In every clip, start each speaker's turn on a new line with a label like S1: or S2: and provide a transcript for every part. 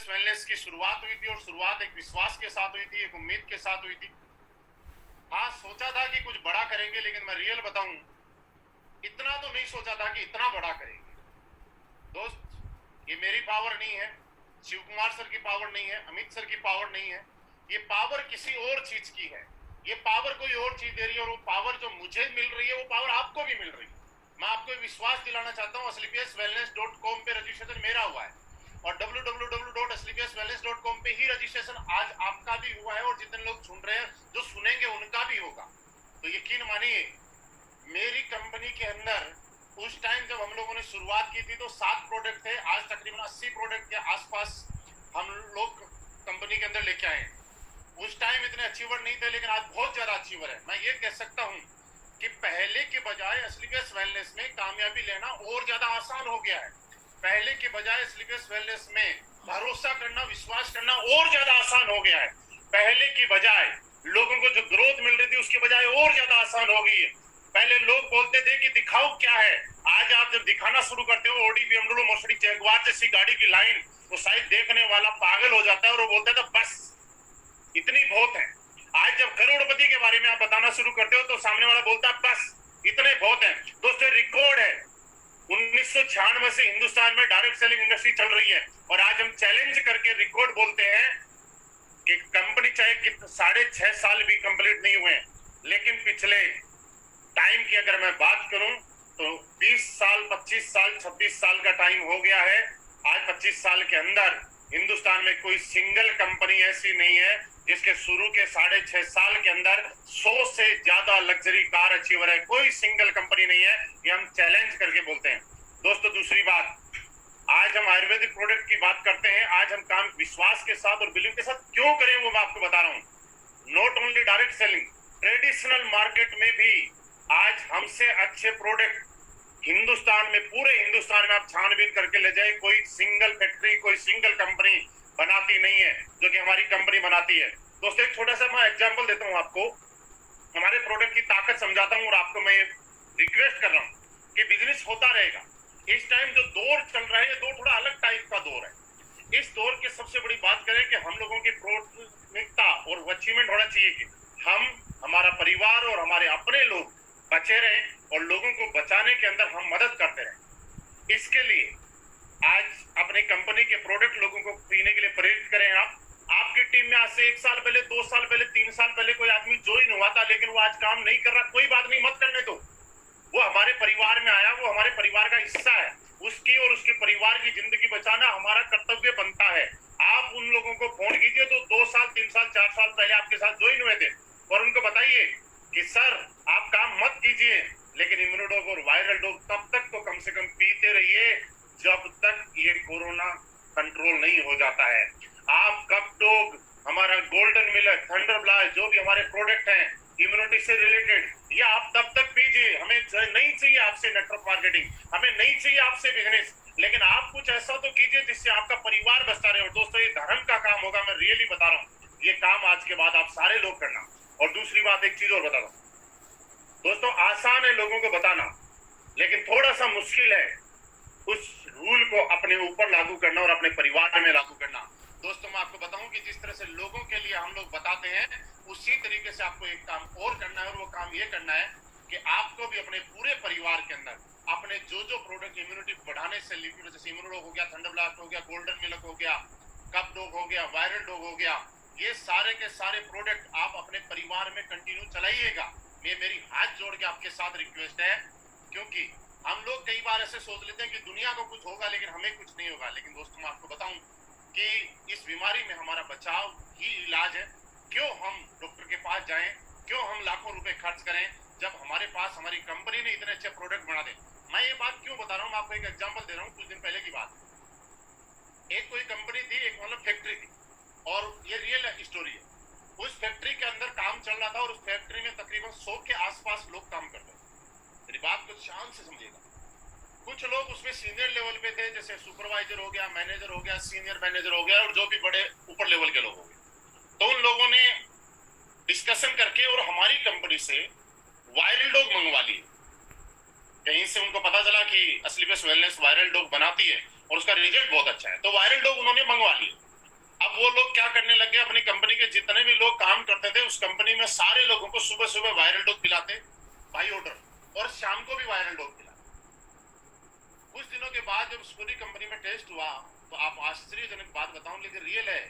S1: एसलीपीएस wellness की शुरुआत हुई थी और शुरुआत एक विश्वास के साथ हुई थी, एक उम्मीद के साथ हुई थी। हाँ, सोचा था कि कुछ बड़ा करेंगे, लेकिन मैं रियल बताऊं, इतना तो नहीं सोचा था कि इतना बड़ा करेंगे। दोस्त, ये मेरी पावर नहीं है, शिव कुमार सर की पावर नहीं है, अमित सर की पावर नहीं है, ये पावर किसी और चीज की है। ये पावर कोई और चीज दे रही है, और वो पावर जो मुझे मिल रही है वो पावर आपको भी मिल रही है। मैं आपको विश्वास दिलाना चाहता हूँ, asclepiuswellness.com पे रजिस्ट्रेशन मेरा हुआ है और www.asclepiuswellness.com पे ही रजिस्ट्रेशन आज आपका भी हुआ है, और जितने लोग सुन रहे हैं, जो सुनेंगे, उनका भी होगा। तो यकीन मानिए, मेरी कंपनी के अंदर उस टाइम जब हम लोगों ने शुरुआत की थी तो 7 प्रोडक्ट थे, आज तकरीबन 80 प्रोडक्ट के आसपास हम लोग कंपनी के अंदर लेके आए। उस टाइम इतने अचीवर नहीं थे, लेकिन आज बहुत ज्यादा अचीवर है। मैं ये कह सकता हूँ कि पहले के बजाय एसलीपीएस वेलनेस में कामयाबी लेना और ज्यादा आसान हो गया है। पहले के बजाय एसलीपीएस वेलनेस में भरोसा करना, विश्वास करना और ज्यादा आसान हो गया है। पहले की बजाय लोगों को जो ग्रोथ मिल रही थी उसके बजाय और ज्यादा आसान हो गई है। पहले लोग बोलते थे कि दिखाओ क्या है, आज आप जब दिखाना शुरू करते हो ऑडी, बीएमडब्ल्यू, मर्सिडीज, जगुआर जैसी गाड़ी की लाइन, तो शायद देखने वाला पागल हो जाता है और वो बोलता है बस इतनी बहुत है। आज जब करोड़पति के बारे में आप बताना शुरू करते हो तो सामने वाला बोलता है बस इतने बहुत है। दोस्तों, रिकॉर्ड है, 1996 से हिंदुस्तान में डायरेक्ट सेलिंग इंडस्ट्री चल रही है, और आज हम चैलेंज करके रिकॉर्ड बोलते हैं कि कंपनी चाहे 6.5 साल भी कंप्लीट नहीं हुए, लेकिन पिछले टाइम की अगर मैं बात करूं तो 20 साल, 25 साल, 26 साल का टाइम हो गया है। आज 25 साल के अंदर हिंदुस्तान में कोई सिंगल कंपनी ऐसी नहीं है जिसके शुरू के 6.5 साल के अंदर 100 से ज्यादा लग्जरी कार अचीवर है। कोई सिंगल कंपनी नहीं है, ये हम चैलेंज करके बोलते हैं। दोस्तों, दूसरी बात, आज हम आयुर्वेदिक प्रोडक्ट की बात करते हैं। आज हम काम विश्वास के साथ और बिलीव के साथ क्यों करें वो मैं आपको बता रहा हूं। Not only direct selling, traditional market में भी आज हमसे अच्छे प्रोडक्ट हिंदुस्तान में, पूरे हिंदुस्तान में आप छानबीन करके ले जाए, कोई सिंगल फैक्ट्री, कोई सिंगल कंपनी बनाती नहीं है जो कि हमारी कंपनी बनाती है। दोस्तों, एक छोटा सा मैं एग्जांपल देता हूं आपको, हमारे प्रोडक्ट की ताकत समझाता हूं, और आपको मैं रिक्वेस्ट कर रहा हूं कि बिजनेस होता रहेगा। इस टाइम जो दौर चल रहा है, ये दौर थोड़ा अलग टाइप का दौर है। इस दौर की सबसे बड़ी बात करें कि हम लोगों की प्राथमिकता और अचीवमेंट होना चाहिए कि हम, हमारा परिवार और हमारे अपने लोग बचे रहें, और लोगों को बचाने के अंदर हम मदद करते रहें। इसके लिए आज अपनी कंपनी के प्रोडक्ट लोगों को पीने के लिए प्रेरित करें। आपकी टीम में आज से 1 साल पहले, 2 साल पहले, 3 साल पहले कोई आदमी ज्वाइन हुआ था, लेकिन वो आज काम नहीं कर रहा, कोई बात नहीं, मत करने दो। वो हमारे परिवार में आया, वो हमारे परिवार का हिस्सा है। उसकी और उसके परिवार की जिंदगी बचाना हमारा कर्तव्य बनता है। आप उन लोगों को फोन कीजिए तो 2 साल, 3 साल, 4 साल पहले आपके साथ ज्वाइन हुए थे, और उनको बताइए कि सर आप काम मत कीजिए, लेकिन इम्यूनोडोग और वायरल डोग तब तक तो कम से कम पीते रहिए जब तक ये कोरोना कंट्रोल नहीं हो जाता है। आप कप डोग, हमारा गोल्डन मिलर, थंडर ब्लास्ट, जो भी हमारे प्रोडक्ट हैं इम्यूनिटी से रिलेटेड, ये आप तब तक पीजिए। हमें नहीं चाहिए आपसे नेटवर्क मार्केटिंग, हमें नहीं चाहिए आपसे बिजनेस, लेकिन आप कुछ ऐसा तो कीजिए जिससे आपका परिवार बचता रहे। और दोस्तों, ये धर्म का काम होगा, मैं रियली बता रहा हूँ, ये काम आज के बाद आप सारे लोग करना। और दूसरी बात, एक चीज और बता दूं दोस्तों, आसान है लोगों को बताना, लेकिन थोड़ा सा मुश्किल है उस रूल को अपने ऊपर लागू करना और अपने परिवार में लागू करना। दोस्तों, मैं आपको बताऊं कि जिस तरह से लोगों के लिए हम लोग बताते हैं, उसी तरीके से आपको एक काम और करना है, और वो काम ये करना है कि आपको भी अपने पूरे परिवार के अंदर अपने जो जो प्रोडक्ट इम्यूनिटी बढ़ाने से लिक्विड, जैसे इम्यूनोडोग हो गया, थंडर ब्लास्ट हो गया, गोल्डन मिल्क हो गया, कप डोग हो गया, वायरल डोग हो गया, ये सारे के सारे प्रोडक्ट आप अपने परिवार में कंटिन्यू चलाइएगा। ये मेरी हाथ जोड़ के आपके साथ रिक्वेस्ट है, क्योंकि हम लोग कई बार ऐसे सोच लेते हैं कि दुनिया को कुछ होगा लेकिन हमें कुछ नहीं होगा। लेकिन दोस्तों, मैं आपको बताऊं कि इस बीमारी में हमारा बचाव ही इलाज है। क्यों हम डॉक्टर के पास जाएं, क्यों हम लाखों रुपए खर्च करें, जब हमारे पास हमारी कंपनी ने इतने अच्छे प्रोडक्ट बना दे। मैं ये बात क्यों बता रहा हूँ, मैं आपको एक एग्जाम्पल दे रहा हूँ। कुछ दिन पहले की बात, एक कोई कंपनी थी, एक मतलब फैक्ट्री थी, और ये रियल स्टोरी है। उस फैक्ट्री के अंदर काम चल रहा था, और उस फैक्ट्री में तकरीबन 100 के आसपास लोग काम करते थे। मेरी बात को शान से समझिएगा। कुछ लोग उसमें सीनियर लेवल पे थे, जैसे सुपरवाइजर हो गया, मैनेजर हो गया, सीनियर मैनेजर हो गया, और जो भी बड़े ऊपर लेवल के लोग हो गए। तो उन लोगों ने डिस्कशन करके और हमारी कंपनी से वायरल डोग मंगवा लिए। कहीं से उनको पता चला कि एसलीपीएस वेलनेस वायरल डोग बनाती है और उसका रिजल्ट बहुत अच्छा है, तो वायरल डोग उन्होंने मंगवा लिए। अब वो लोग क्या करने लगे, अपनी कंपनी के जितने भी लोग काम करते थे उस कंपनी में सारे लोगों को सुबह सुबह वायरल डोज पिलाते, बाई ऑर्डर, और शाम को भी वायरल डोज पिलाते। कुछ दिनों के बाद जब पूरी कंपनी में टेस्ट हुआ तो आप आश्चर्यजनक बात बताऊं लेकिन रियल है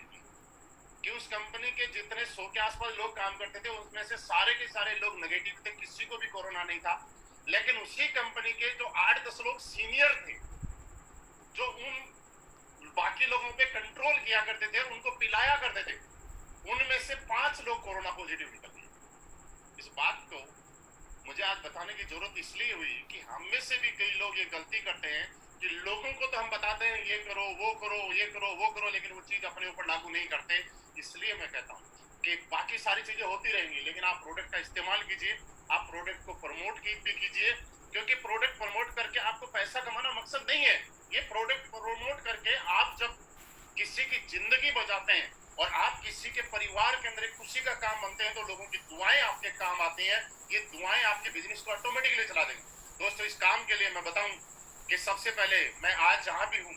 S1: कि उस कंपनी के जितने 100 के आसपास लोग काम करते थे उसमें से सारे के सारे लोग नेगेटिव थे, किसी को भी कोरोना नहीं था। लेकिन उसी कंपनी के जो 8-10 लोग सीनियर थे, जो उन बाकी लोगों पे कंट्रोल किया करते थे, उनको पिलाया करते थे, उनमें से 5 लोग कोरोना पॉजिटिव निकल गए। इस बात को मुझे आज बताने की जरूरत इसलिए हुई कि हम में से भी कई लोग ये गलती करते हैं कि लोगों को तो हम बताते हैं ये करो वो करो ये करो वो करो, लेकिन वो चीज अपने ऊपर लागू नहीं करते। इसलिए मैं कहता हूँ कि बाकी सारी चीजें होती रहेंगी लेकिन आप प्रोडक्ट का इस्तेमाल कीजिए, आप प्रोडक्ट को प्रमोट भी कीजिए, क्योंकि प्रोडक्ट प्रमोट करके आपको पैसा कमाना मकसद नहीं है। ये प्रोडक्ट प्रमोट करके आप जब किसी की जिंदगी बचाते हैं और आप किसी के परिवार के अंदर एक खुशी का काम बनते हैं तो लोगों की दुआएं आपके काम आती हैं। ये दुआएं आपके बिजनेस को ऑटोमेटिकली चला देंगी। दोस्तों, इस काम के लिए मैं बताऊं कि सबसे पहले मैं आज जहां भी हूं,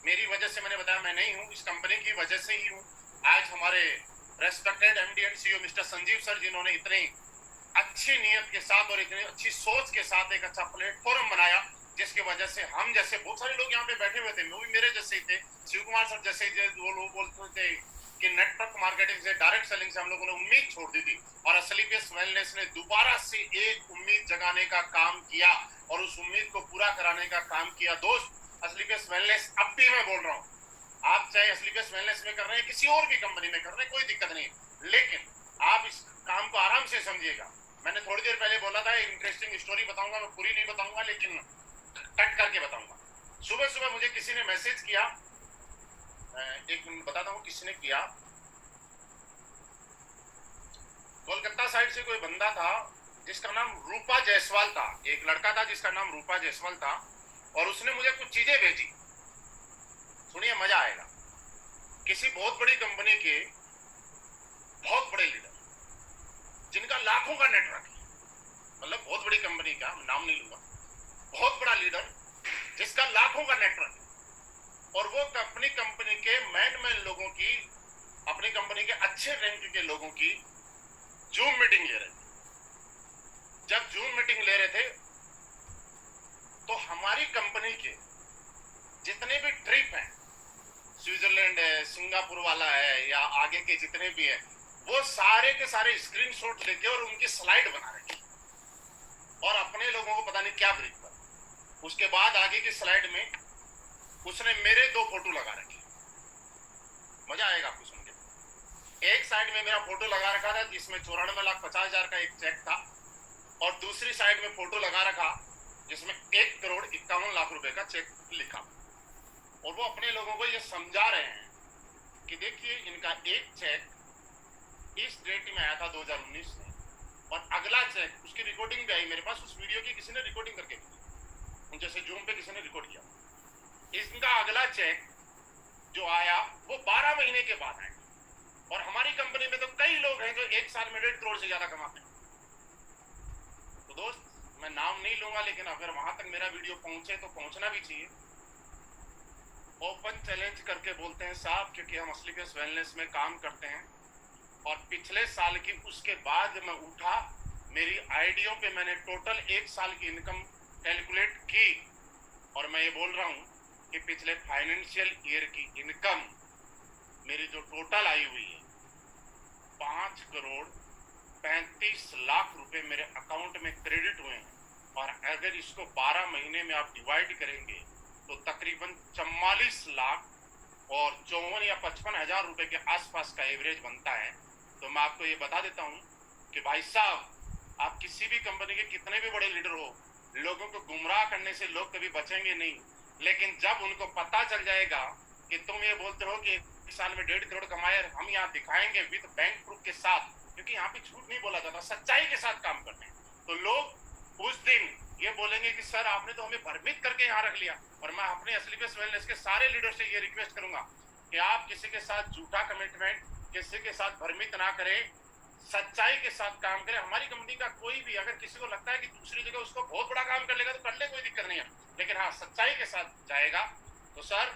S1: मेरी वजह से, मैंने बताया मैं नहीं हूं, इस कंपनी की वजह से ही हूं। आज हमारे respected MD and CEO mister Sanjeev sir, जिन्होंने इतनी अच्छी नीयत के साथ और इतनी अच्छी सोच के साथ एक अच्छा प्लेटफॉर्म बनाया, जिसकी वजह से हम जैसे बहुत सारे लोग यहाँ पे बैठे हुए थे, वो भी मेरे जैसे ही थे, शिव कुमार सर जैसे ही, वो लोग बोलते थे कि नेटवर्क मार्केटिंग से, डायरेक्ट सेलिंग से हम लोगों ने उम्मीद छोड़ दी थी, और असली बेस वेलनेस ने दोबारा से एक उम्मीद जगाने का काम किया और उस उम्मीद को पूरा कराने का काम किया। दोस्त, असली बेस वेलनेस, अब भी मैं बोल रहा हूँ, आप चाहे असली बेस वेलनेस में कर रहे हैं, किसी और भी कंपनी में कर रहे हैं, कोई दिक्कत नहीं, लेकिन आप इस काम को आराम से समझिएगा। मैंने थोड़ी देर पहले बोला था इंटरेस्टिंग स्टोरी बताऊंगा, मैं पूरी नहीं बताऊंगा लेकिन कट करके बताऊंगा। सुबह सुबह मुझे किसी ने मैसेज किया, एक मिनट बताता हूँ किसने किया। कोलकाता साइड से कोई बंदा था जिसका नाम रूपा जायसवाल था, एक लड़का था जिसका नाम रूपा जायसवाल था, और उसने मुझे कुछ चीजें भेजी, सुनिए मजा आएगा। किसी बहुत बड़ी कंपनी के बहुत बड़े लीडर जिनका लाखों का नेटवर्क है, मतलब बहुत बड़ी कंपनी का नाम नहीं लूंगा, बहुत बड़ा लीडर जिसका लाखों का नेटवर्क है, और वो अपनी कंपनी के मैन लोगों की, अपनी कंपनी के अच्छे रैंक के लोगों की जूम मीटिंग ले रहे थे। जब जूम मीटिंग ले रहे थे तो हमारी कंपनी के जितने भी ट्रिप हैं, स्विट्जरलैंड है, सिंगापुर वाला है, या आगे के जितने भी है, वो सारे के सारे स्क्रीनशॉट लेके और उनकी स्लाइड बना रहे थे और अपने लोगों को पता नहीं क्या ब्रीफ कर। उसके बाद आगे की स्लाइड में उसने मेरे 2 फोटो लगा रखे, मजा आएगा आपको सुन के। एक साइड में मेरा फोटो लगा रखा था जिसमें 94,50,000 का एक चेक था, और दूसरी साइड में फोटो लगा रखा जिसमें 1,51,00,000 रुपए का चेक लिखा, और वो अपने लोगों को ये समझा रहे हैं कि देखिए इनका एक चेक इस डेट में आया था 2019 में, और अगला चेक, उसकी रिकॉर्डिंग भी आई मेरे पास, उस वीडियो की किसी ने रिकॉर्डिंग करके दी, जैसे जूम पे किसी ने रिकॉर्ड किया। इसका अगला चेक जो आया वो 12 महीने के बाद आया, और हमारी कंपनी में तो कई लोग हैं जो एक साल में 1.5 करोड़ से ज्यादा कमाते हैं। तो दोस्त, मैं नाम नहीं लूंगा लेकिन अगर वहां तक मेरा वीडियो पहुंचे तो पहुंचना भी चाहिए। ओपन चैलेंज करके बोलते हैं साहब, क्योंकि हम असली बेस वेलनेस में काम करते हैं, और पिछले साल की, उसके बाद मैं उठा, मेरी आईडियो पे मैंने टोटल 1 साल की इनकम कैलकुलेट की, और मैं ये बोल रहा हूं कि पिछले फाइनेंशियल ईयर की इनकम मेरी जो टोटल आई हुई है 5,35,00,000 रुपए मेरे अकाउंट में क्रेडिट हुए हैं, और अगर इसको 12 महीने में आप डिवाइड करेंगे तो तकरीबन 44 लाख और 54 या 55 हजार रुपए के आसपास का एवरेज बनता है। तो मैं आपको ये बता देता हूं कि भाई साहब, आप किसी भी कंपनी के कितने भी बड़े लीडर हो, लोगों को गुमराह करने से लोग कभी बचेंगे नहीं, लेकिन जब उनको पता चल जाएगा कि तुम ये बोलते हो कि 1 साल में 1.5 करोड़ कमाए, हम यहाँ दिखाएंगे विद बैंक प्रूफ के साथ, क्योंकि यहाँ पे झूठ नहीं बोला जाता, सच्चाई के साथ काम करते हैं, तो लोग उस दिन ये बोलेंगे कि सर आपने तो हमें भ्रमित करके यहाँ रख लिया। और मैं अपने असली बेस वेलनेस के सारे लीडर से ये रिक्वेस्ट करूंगा कि आप किसी के साथ झूठा कमिटमेंट, किसी के साथ भ्रमित ना करें, सच्चाई के साथ काम करें। हमारी कंपनी का कोई भी अगर किसी को लगता है कि दूसरी जगह उसको बहुत बड़ा काम कर लेगा तो कर ले, कोई दिक्कत नहीं है, लेकिन हाँ सच्चाई के साथ जाएगा तो सर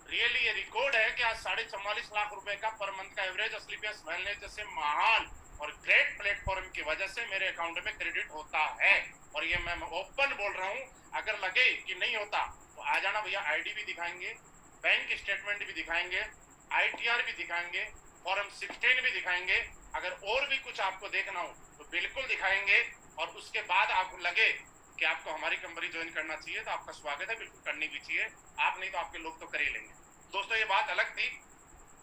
S1: रियली ये रिकॉर्ड है कि आज 44.5 लाख रुपए का पर मंथ का एवरेज स्लीपियस वेलनेस जैसे महान और ग्रेट प्लेटफॉर्म की वजह से मेरे अकाउंट में क्रेडिट होता है। और ये मैं ओपन बोल रहा हूँ, अगर लगे कि नहीं होता तो आ जाना भैया, आईडी भी दिखाएंगे, बैंक स्टेटमेंट भी दिखाएंगे, आईटीआर भी दिखाएंगे, फॉर्म 16 भी दिखाएंगे। अगर और भी कुछ आपको देखना हो तो बिल्कुल दिखाएंगे। और उसके बाद आपको लगे कि आपको हमारी कंपनी ज्वाइन करना चाहिए तो आपका स्वागत है, बिल्कुल करनी भी चाहिए। आप नहीं तो आपके लोग तो कर ही लेंगे। दोस्तों ये बात अलग थी,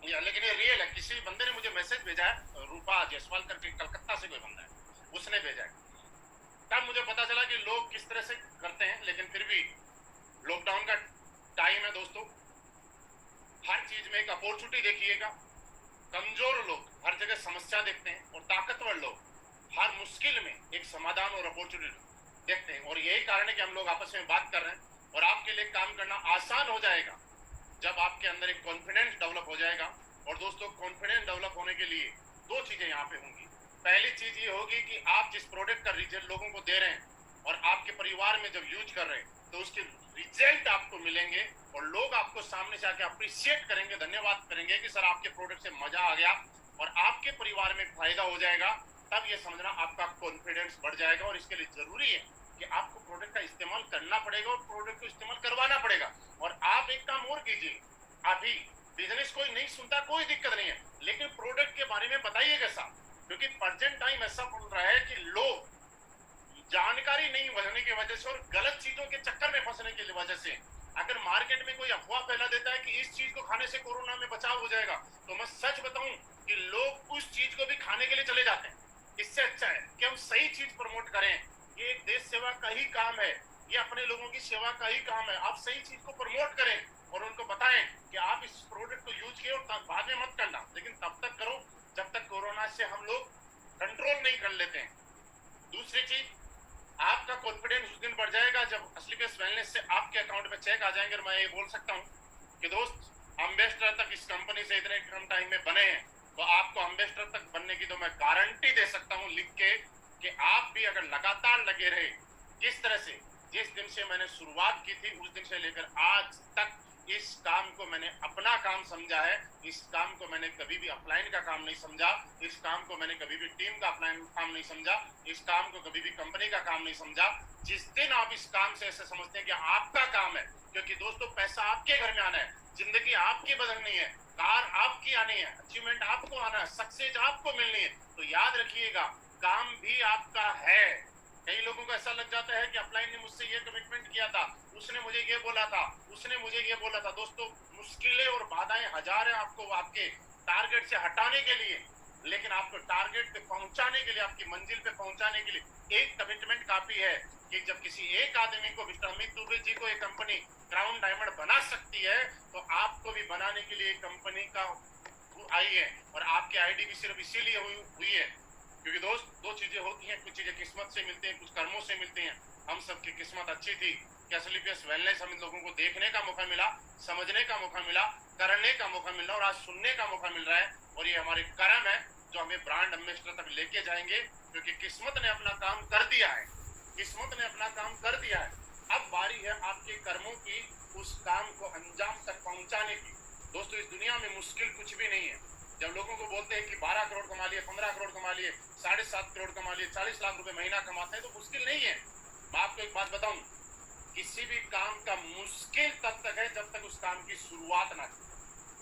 S1: लेकिन ये रियल है। किसी बंदे ने मुझे मैसेज भेजा है, रूपा जायसवाल करके, कलकत्ता से कोई बंदा है, उसने भेजा है। तब मुझे पता चला कि लोग किस तरह से करते हैं। लेकिन फिर भी लॉकडाउन का टाइम है दोस्तों, हर चीज में एक अपॉर्चुनिटी देखिएगा। कमजोर लोग हर जगह समस्या देखते हैं और ताकतवर लोग हर मुश्किल में एक समाधान और अपॉर्चुनिटी देखते हैं। और यही कारण है कि हम लोग आपस में बात कर रहे हैं और आपके लिए काम करना आसान हो जाएगा जब आपके अंदर एक कॉन्फिडेंस डेवलप हो जाएगा। और दोस्तों कॉन्फिडेंस डेवलप होने के लिए दो चीजें यहाँ पे होंगी। पहली चीज ये होगी कि आप जिस प्रोडक्ट का रिजल्ट लोगों को दे रहे हैं और आपके परिवार में जब यूज कर रहे हैं तो उसके रिजल्ट आपको मिलेंगे और लोग आपको सामने से आके अप्रिशिएट करेंगे, धन्यवाद करेंगे कि सर आपके प्रोडक्ट से मजा आ गया और आपके परिवार में फायदा हो जाएगा। तब ये समझना आपका कॉन्फिडेंस बढ़ जाएगा। और इसके लिए जरूरी है कि आपको प्रोडक्ट का इस्तेमाल करना पड़ेगा और प्रोडक्ट को इस्तेमाल करवाना पड़ेगा। और आप एक काम और कीजिए, अभी बिजनेस कोई नहीं सुनता, कोई दिक्कत नहीं है, लेकिन प्रोडक्ट के बारे में बताइएगा साहब, क्योंकि प्रेजेंट टाइम ऐसा बोल रहा है कि लोग जानकारी नहीं होने की वजह से और गलत चीजों के चक्कर में फंसने की वजह से अगर मार्केट में कोई अफवाह फैला देता है कि इस चीज को खाने से कोरोना में बचाव हो जाएगा, तो मैं सच बताऊं कि लोग उस चीज को भी खाने के लिए चले जाते हैं। इससे अच्छा है कि हम सही चीज प्रमोट करें। ये एक देश सेवा का ही काम है, ये अपने लोगों की सेवा का ही काम है। आप सही चीज को प्रमोट करें और उनको बताएं कि आप इस प्रोडक्ट को यूज किए और बाद में मत करना, लेकिन तब तक करो जब तक कोरोना से हम लोग कंट्रोल नहीं कर लेते हैं। दूसरी चीज, आपका कॉन्फिडेंस उस दिन बढ़ जाएगा जब स्लीपियस वेलनेस से आपके अकाउंट में चेक आ जाएंगे। और मैं ये बोल सकता हूँ कि दोस्त एम्बेसडर तक इस कंपनी से इतने कम टाइम में बने हैं, तो आपको एम्बेसडर तक बनने की तो मैं गारंटी दे सकता हूँ लिख के कि आप भी अगर लगातार लगे रहे, जिस तरह से जिस दिन से मैंने शुरुआत की थी उस दिन से लेकर आज तक इस काम को मैंने अपना काम समझा है। इस काम को मैंने कभी भी अपलाइन का काम नहीं समझा, इस काम को मैंने कभी भी टीम का अपलाइन काम नहीं समझा, इस काम को कभी भी कंपनी का काम नहीं समझा। जिस दिन आप इस काम से ऐसे समझते हैं कि आपका काम है, क्योंकि दोस्तों पैसा आपके घर में आना है, जिंदगी आपकी बदलनी है, कार आपकी आनी है, अचीवमेंट आपको आना है, सक्सेस आपको मिलनी है, तो याद रखिएगा काम भी आपका है। कई लोगों को ऐसा लग जाता है कि अपलाइन ने मुझसे ये कमिटमेंट किया था, उसने मुझे ये बोला था, उसने मुझे ये बोला था। दोस्तों मुश्किलें और बाधाएं हजार है आपको आपके टारगेट से हटाने के लिए, लेकिन आपको टारगेट पे पहुंचाने के लिए, आपकी मंजिल पे पहुंचाने के लिए एक कमिटमेंट काफी है। कि जब किसी एक आदमी को, मिस्टर अमित दुबे जी को, एक कंपनी क्राउन डायमंड बना सकती है, तो आपको भी बनाने के लिए कंपनी का आई है। और आपकी आईडी भी सिर्फ इसीलिए हुई है क्योंकि दोस्त दो चीजें होती हैं, कुछ चीजें किस्मत से मिलती हैं, कुछ कर्मों से मिलती हैं। हम सबकी किस्मत अच्छी थी कि स्लीपियस वेलनेस हम लोगों को देखने का मौका मिला, समझने का मौका मिला, करने का मौका मिला और आज सुनने का मौका मिल रहा है। और ये हमारे कर्म है जो हमें ब्रांड एम्बेसडर तक लेके जाएंगे, क्योंकि किस्मत ने अपना काम कर दिया है, किस्मत ने अपना काम कर दिया है। अब बारी है आपके कर्मों की उस काम को अंजाम तक पहुंचाने की। दोस्तों इस दुनिया में मुश्किल कुछ भी नहीं है। जब लोगों को बोलते हैं कि 12 करोड़ कमा लिए, 15 करोड़ कमा लिए, 7.5 करोड़ कमा लिए, 40 लाख रुपए महीना कमाते हैं, तो मुश्किल नहीं है। मैं आपको एक बात बताऊं, किसी भी काम का मुश्किल तब तक है जब तक उस काम की शुरुआत ना की।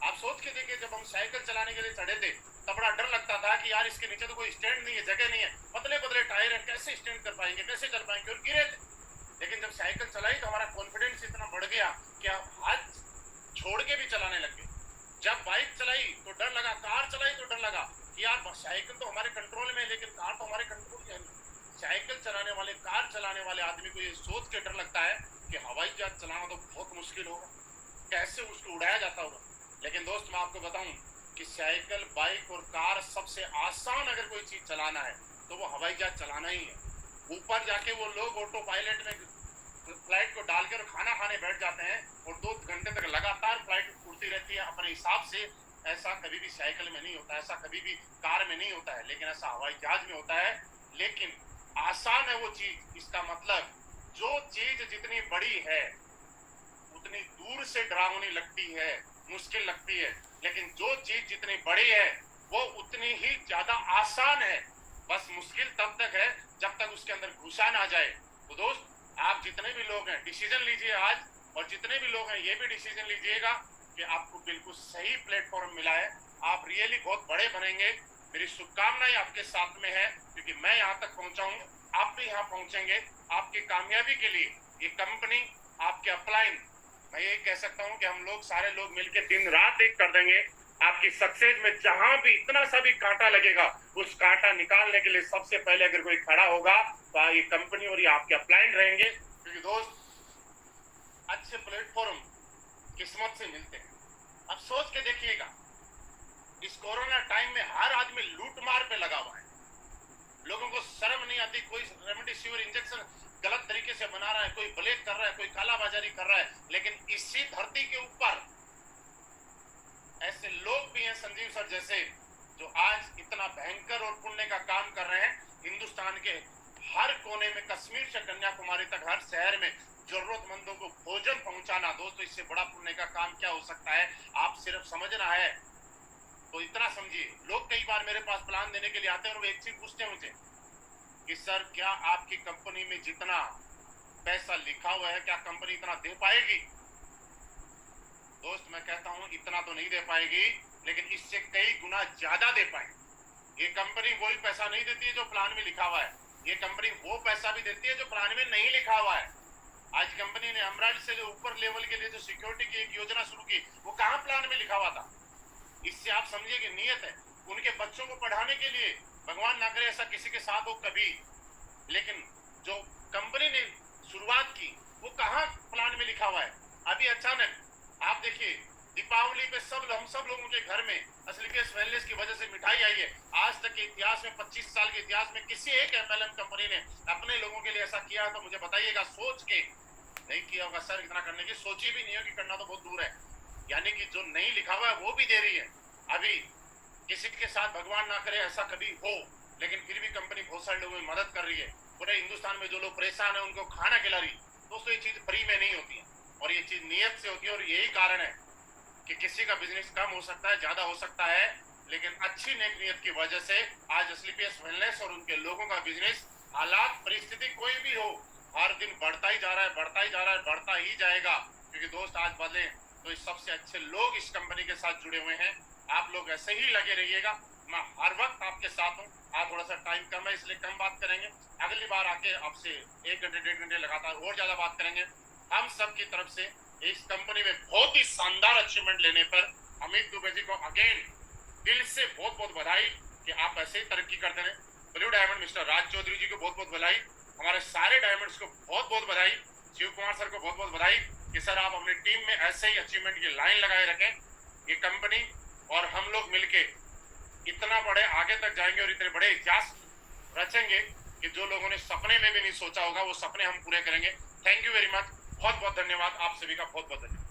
S1: आप सोच के देखिए, जब हम साइकिल चलाने के लिए चढ़े थे तब बड़ा डर लगता था कि यार इसके नीचे तो कोई स्टैंड नहीं है, जगह नहीं है, पतले पतले टायर है, कैसे स्टैंड कर पाएंगे, कैसे चल पाएंगे, और गिरे थे। लेकिन जब साइकिल चलाई तो हमारा कॉन्फिडेंस इतना बढ़ गया कि आप हाथ छोड़ के भी चलाने लग गए। जब बाइक चलाई तो डर लगा, कार चलाई तो डर लगा कि यार साइकिल तो हमारे कंट्रोल में है लेकिन कार तो हमारे कंट्रोल में नहीं। साइकिल चलाने वाले, कार चलाने वाले आदमी को ये सोच के डर लगता है कि हवाई जहाज चलाना तो बहुत मुश्किल होगा, कैसे उसको उड़ाया जाता होगा। लेकिन दोस्त मैं आपको बताऊं कि साइकिल, बाइक और कार सबसे आसान अगर कोई चीज चलाना है तो वो हवाई जहाज चलाना ही है। ऊपर जाके वो लोग ऑटो पायलट में फ्लाइट को डालकर खाना खाने बैठ जाते हैं और 2 घंटे तक लगातार फ्लाइट उड़ती रहती है अपने हिसाब से। ऐसा कभी भी साइकिल में नहीं होता, ऐसा कभी भी कार में नहीं होता है, लेकिन ऐसा हवाई जहाज में होता है। लेकिन आसान है वो चीज। इसका मतलब जो चीज जितनी बड़ी है उतनी दूर से डरावनी लगती है, मुश्किल लगती है, लेकिन जो चीज जितनी बड़ी है वो उतनी ही ज्यादा आसान है। बस मुश्किल तब तक है जब तक उसके अंदर घुसा ना जाए। तो दोस्त, आप जितने भी लोग हैं डिसीजन लीजिए आज, और जितने भी लोग हैं ये भी डिसीजन लीजिएगा कि आपको बिल्कुल सही प्लेटफॉर्म मिला है, आप रियली बहुत बड़े बनेंगे। मेरी शुभकामनाएं आपके साथ में है, क्योंकि मैं यहाँ तक पहुंचा हूँ, आप भी यहाँ पहुंचेंगे। आपकी कामयाबी के लिए ये कंपनी, आपके अपलाइन, मैं ये कह सकता हूँ कि हम लोग सारे लोग मिलकर दिन रात एक कर देंगे। आपकी सक्सेस में जहां भी इतना सा भी कांटा लगेगा, उस कांटा निकालने के लिए सबसे पहले अगर कोई खड़ा होगा तो ये कंपनी और ये आपके अपलाइन रहेंगे। क्योंकि दोस्त, अच्छे प्लेटफॉर्म किस्मत से मिलते हैं। अब सोच के देखिएगा, इस कोरोना टाइम में हर आदमी लूट मार पे लगा हुआ है। लोगों को शर्म नहीं आती, कोई रेमडेसिविर इंजेक्शन गलत तरीके से बना रहा है, कोई ब्लैक कर रहा है, कोई कालाबाजारी कर रहा है। लेकिन इसी धरती के ऊपर ऐसे लोग भी हैं, संजीव सर जैसे, जो आज इतना भयंकर और पुण्य का काम कर रहे हैं। हिंदुस्तान के हर कोने में, कश्मीर से कन्याकुमारी तक हर शहर में जरूरतमंदों को भोजन पहुंचाना। दोस्तों, इससे बड़ा पुण्य का काम क्या हो सकता है? आप सिर्फ समझना है तो इतना समझिए। लोग कई बार मेरे पास प्लान देने के लिए आते हैं और वो एक चीज पूछते हैं मुझे कि सर, क्या आपकी कंपनी में जितना पैसा लिखा हुआ है, क्या कंपनी इतना दे पाएगी? दोस्त, मैं कहता हूं इतना तो नहीं दे पाएगी, लेकिन इससे कई गुना ज्यादा दे पाएगी। ये कंपनी वही पैसा नहीं देती है जो प्लान में लिखा हुआ है, ये कंपनी वो पैसा भी देती है जो प्लान में नहीं लिखा हुआ है। आज कंपनी ने एमराल्ड से जो ऊपर लेवल के लिए जो सिक्योरिटी की एक योजना शुरू की, वो कहां प्लान में लिखा हुआ था? इससे आप समझिए कि नियत है। उनके बच्चों को पढ़ाने के लिए, भगवान ना करे ऐसा किसी के साथ हो कभी, लेकिन जो कंपनी ने शुरुआत की वो कहां प्लान में लिखा हुआ है? अभी अचानक आप देखिए, दीपावली पे हम सब लोगों के घर में एसलीपीएस वेलनेस की वजह से मिठाई आई है। आज तक के इतिहास में, 25 साल के इतिहास में किसी एक एमएलएम कंपनी ने अपने लोगों के लिए ऐसा किया तो मुझे बताइएगा। सोच के नहीं किया होगा सर, इतना करने की सोची भी नहीं होगी, करना तो बहुत दूर है। यानी कि जो नहीं लिखा हुआ है वो भी दे रही है। अभी किसी के साथ भगवान ना करे ऐसा कभी हो, लेकिन फिर भी कंपनी बहुत सारे लोगों की मदद कर रही है। पूरे हिंदुस्तान में जो लोग परेशान है उनको खाना खिला रही है। दोस्तों, ये चीज फ्री में नहीं होती है, और ये चीज नियत से होती है। और यही कारण है कि किसी का बिजनेस कम हो सकता है, ज्यादा हो सकता है, लेकिन अच्छी नेक नियत की वजह से आज एसलीपीएस वेलनेस और उनके लोगों का बिजनेस, हालात परिस्थिति कोई भी हो, हर दिन बढ़ता ही जा रहा है, बढ़ता ही जा रहा है, बढ़ता ही जाएगा। क्योंकि दोस्त, आज बदले तो इस सबसे अच्छे लोग इस कंपनी के साथ जुड़े हुए हैं। आप लोग ऐसे ही लगे रहिएगा, मैं हर वक्त आपके साथ हूँ। आज थोड़ा सा टाइम कम है इसलिए कम बात करेंगे, अगली बार आके आपसे 1 घंटे 1.5 घंटे लगातार और ज्यादा बात करेंगे। हम सब की तरफ से इस कंपनी में बहुत ही शानदार अचीवमेंट लेने पर अमित दुबे जी को अगेन दिल से बहुत बहुत बधाई कि आप ऐसे ही तरक्की करते रहे। ब्लू डायमंड मिस्टर राज चौधरी जी को बहुत बहुत बधाई, हमारे सारे डायमंड्स को बहुत बहुत बधाई, शिव कुमार सर को बहुत बहुत बधाई कि सर आप अपनी टीम में ऐसे ही अचीवमेंट की लाइन लगाए रखें। ये कंपनी और हम लोग मिलके इतना बड़े आगे तक जाएंगे और इतने बड़े इतिहास रचेंगे कि जो लोगों ने सपने में भी नहीं सोचा होगा वो सपने हम पूरे करेंगे। थैंक यू वेरी मच, बहुत बहुत धन्यवाद, आप सभी का बहुत बहुत धन्यवाद।